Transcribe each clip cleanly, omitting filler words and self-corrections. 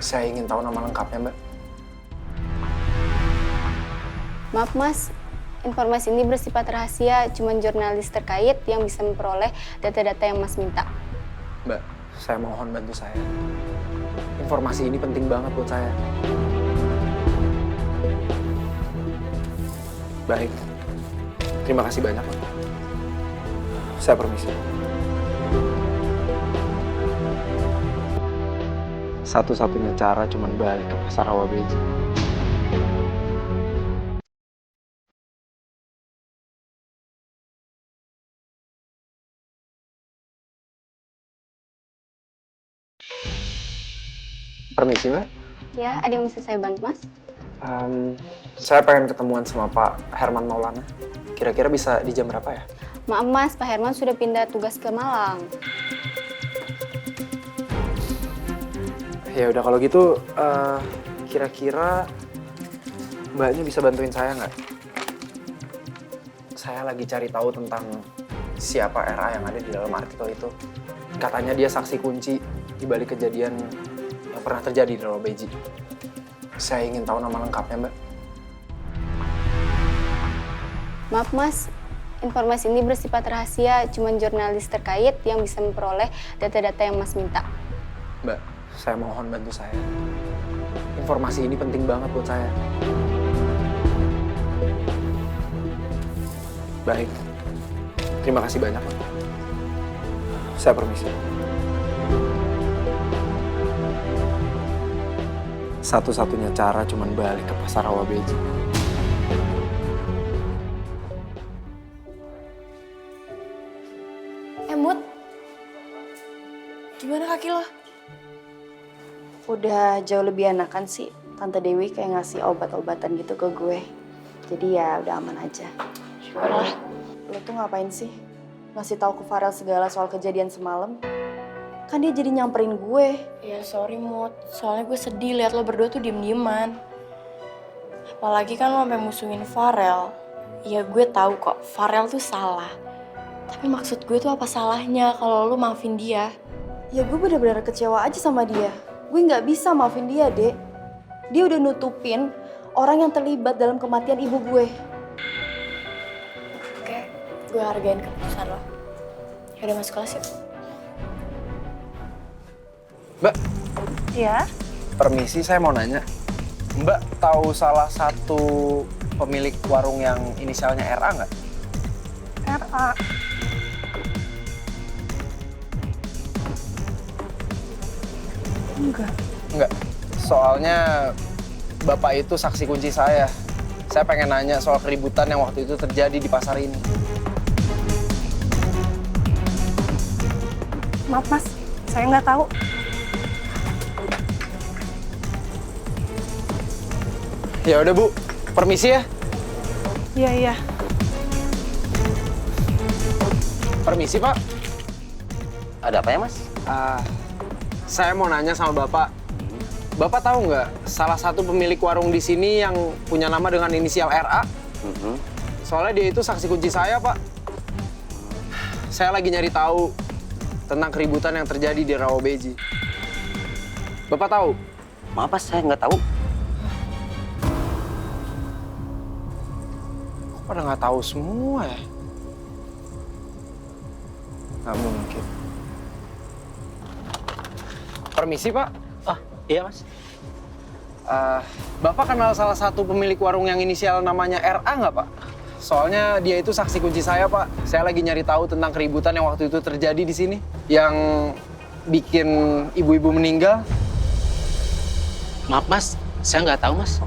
Saya ingin tahu nama lengkapnya, Mbak. Maaf Mas, informasi ini bersifat rahasia, cuman jurnalis terkait yang bisa memperoleh data-data yang Mas minta. Mbak, saya mohon bantu saya. Informasi ini penting banget buat saya. Baik, terima kasih banyak, Mbak. Saya permisi. Satu-satunya cara cuman balik ke pasar Rawabeji. Permisi, Mbak. Ya, ada yang bisa saya bantu Mas? Saya pengen ketemuan sama Pak Herman Maulana. Kira-kira bisa di jam berapa ya? Maaf Mas, Pak Herman sudah pindah tugas ke Malang. Ya udah kalau gitu, kira-kira Mbaknya bisa bantuin saya nggak? Saya lagi cari tahu tentang siapa RA yang ada di dalam artikel itu. Katanya dia saksi kunci di balik kejadian yang pernah terjadi di Rawabeji. Saya ingin tahu nama lengkapnya, Mbak. Maaf Mas, informasi ini bersifat rahasia, cuman jurnalis terkait yang bisa memperoleh data-data yang Mas minta. Mbak, saya mohon bantu saya. Informasi ini penting banget buat saya. Baik, terima kasih banyak, Mbak. Saya permisi. Satu-satunya cara cuman balik ke pasar Rawabeji. Mut, gimana kaki lo? Udah jauh lebih enakan sih. Tante Dewi kayak ngasih obat-obatan gitu ke gue. Jadi ya udah aman aja. Syukurlah. Lo tuh ngapain sih? Ngasih tahu ke Farel segala soal kejadian semalam? Kan dia jadi nyamperin gue. Ya sorry Mut, soalnya gue sedih liat lo berdua tuh diem-dieman. Apalagi kan lo sampai musuhin Farel. Ya gue tahu kok, Farel tuh salah. Tapi maksud gue tuh apa salahnya kalau lo maafin dia? Ya gue bener-bener kecewa aja sama dia. Gue nggak bisa maafin dia, Dek. Dia udah nutupin orang yang terlibat dalam kematian ibu gue. Oke, gue hargain keputusan lo. Yaudah masuk kelas yuk. Mbak, Iya? permisi saya mau nanya. Mbak tahu salah satu pemilik warung yang inisialnya RA nggak? RA. Enggak. Soalnya Bapak itu saksi kunci saya. Saya pengen nanya soal keributan yang waktu itu terjadi di pasar ini. Maaf Mas, saya nggak tahu. Ya udah Bu, permisi ya. Iya. Permisi Pak. Ada apa ya, Mas? Saya mau nanya sama Bapak. Bapak tahu nggak salah satu pemilik warung di sini yang punya nama dengan inisial RA? Soalnya dia itu saksi kunci saya, Pak. Saya lagi nyari tahu tentang keributan yang terjadi di Rawabeji. Bapak tahu? Maaf, Mas, saya nggak tahu. Kok pada nggak tahu semua ya? Nggak mungkin. Permisi, Pak. Ah, iya, Mas. Bapak kenal salah satu pemilik warung yang inisial namanya RA nggak, Pak? Soalnya dia itu saksi kunci saya, Pak. Saya lagi nyari tahu tentang keributan yang waktu itu terjadi di sini. Yang bikin ibu-ibu meninggal. Maaf, Mas. Saya nggak tahu, Mas.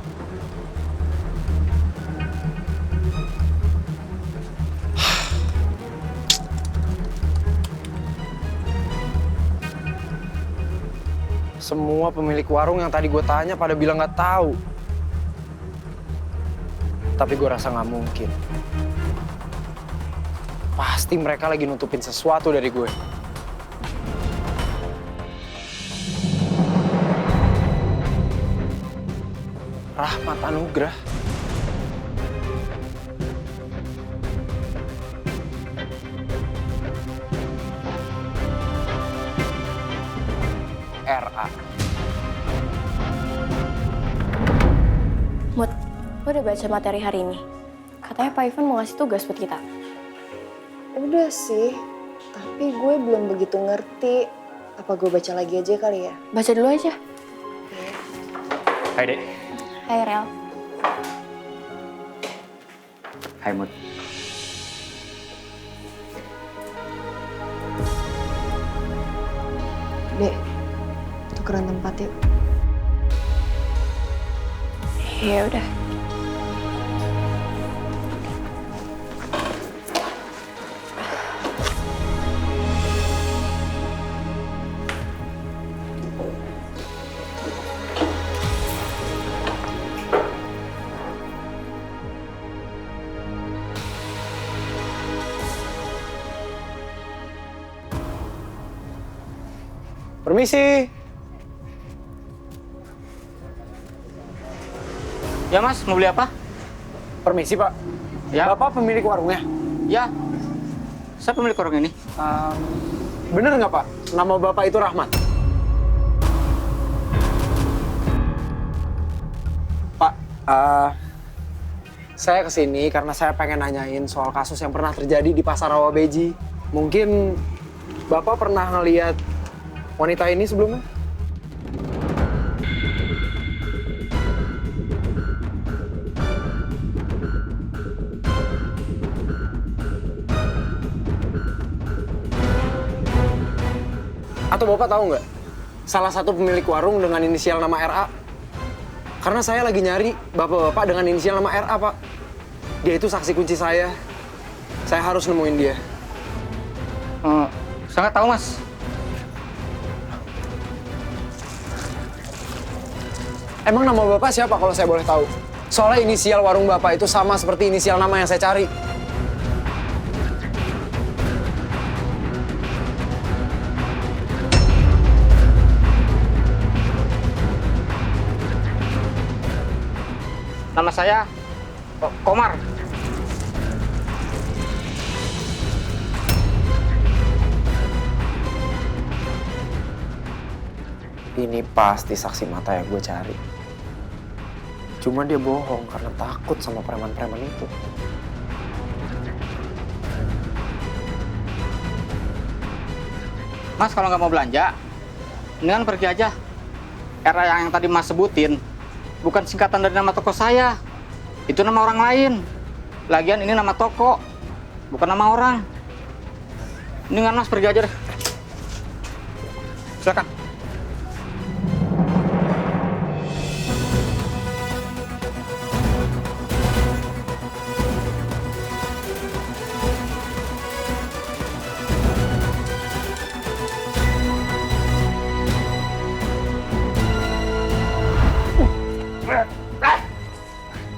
Semua pemilik warung yang tadi gue tanya pada bilang nggak tahu. Tapi gue rasa nggak mungkin. Pasti mereka lagi nutupin sesuatu dari gue. Rahmat Anugrah. RA. Lo udah baca materi hari ini? Katanya Pak Ivan mau ngasih tugas buat kita. Udah sih, tapi gue belum begitu ngerti. Apa gue baca lagi aja kali ya? Baca dulu aja. Hai, Dek. Hai, Rel. Hai, Mut. Dek, tukeran tempat yuk. Ya udah. Permisi. Ya, Mas, mau beli apa? Permisi, Pak. Ya. Bapak pemilik warungnya? Ya. Saya pemilik warung ini. Bener nggak, Pak? Nama Bapak itu Rahmat? Pak, saya kesini karena saya pengen nanyain soal kasus yang pernah terjadi di Pasar Rawabeji. Mungkin Bapak pernah ngeliat wanita ini sebelumnya? Atau Bapak tahu nggak? Salah satu pemilik warung dengan inisial nama RA. Karena saya lagi nyari bapak-bapak dengan inisial nama RA, Pak. Dia itu saksi kunci saya. Saya harus nemuin dia. Saya nggak tahu, Mas. Emang nama Bapak siapa kalau saya boleh tahu? Soalnya inisial warung Bapak itu sama seperti inisial nama yang saya cari. Nama saya Komar. Ini pasti saksi mata yang gue cari. Cuma dia bohong karena takut sama preman-preman itu. Mas, kalau nggak mau belanja, mendingan pergi aja. Era yang tadi Mas sebutin, bukan singkatan dari nama toko saya. Itu nama orang lain. Lagian ini nama toko, bukan nama orang. Mendingan Mas pergi aja deh. Silakan.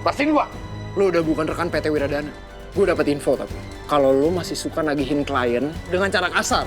Pastiin gua. Lo udah bukan rekan PT Wiradana. Gue dapet info tapi kalau lo masih suka nagihin klien dengan cara kasar,